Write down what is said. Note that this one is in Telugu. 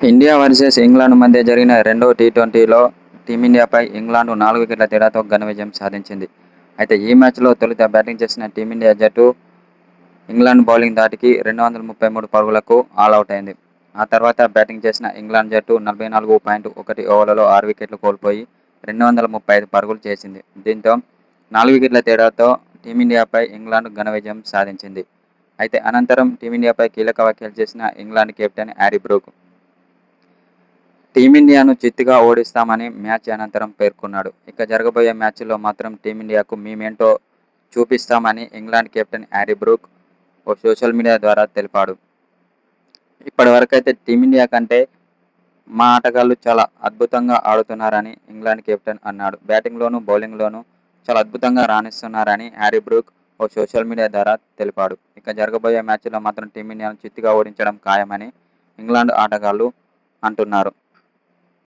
ఇండియా వర్సెస్ ఇంగ్లాండ్ మధ్య జరిగిన రెండవ టీ20లో టీమిండియాపై ఇంగ్లాండ్ 4 వికెట్ల తేడాతో ఘన విజయం సాధించింది. అయితే ఈ మ్యాచ్లో తొలుత బ్యాటింగ్ చేసిన టీమిండియా జట్టు ఇంగ్లాండ్ బౌలింగ్ ధాటికి 233 పరుగులకు ఆలౌట్ అయింది. ఆ తర్వాత బ్యాటింగ్ చేసిన ఇంగ్లాండ్ జట్టు 44.1 ఓవర్లలో 6 వికెట్లు కోల్పోయి 235 పరుగులు చేసింది. దీంతో 4 వికెట్ల తేడాతో టీమిండియాపై ఇంగ్లాండ్ ఘన విజయం సాధించింది. అయితే అనంతరం టీమిండియాపై కీలక వ్యాఖ్యలు చేసిన ఇంగ్లాండ్ కెప్టెన్ హ్యారీ బ్రూక్ టీమిండియాను చిత్తుగా ఓడిస్తామని మ్యాచ్ అనంతరం పేర్కొన్నాడు. ఇక జరగబోయే మ్యాచ్లో మాత్రం టీమిండియాకు మేమేంటో చూపిస్తామని ఇంగ్లాండ్ కెప్టెన్ హ్యారీ బ్రూక్ ఓ సోషల్ మీడియా ద్వారా తెలిపాడు. ఇప్పటివరకైతే టీమిండియా కంటే మా ఆటగాళ్లు చాలా అద్భుతంగా ఆడుతున్నారని ఇంగ్లాండ్ కెప్టెన్ అన్నాడు. బ్యాటింగ్లోనూ బౌలింగ్లోనూ చాలా అద్భుతంగా రాణిస్తున్నారని హ్యారీ బ్రూక్ ఓ సోషల్ మీడియా ద్వారా తెలిపాడు. ఇక జరగబోయే మ్యాచ్లో మాత్రం టీమిండియాను చిత్తుగా ఓడించడం ఖాయమని ఇంగ్లాండ్ ఆటగాళ్లు అంటున్నారు.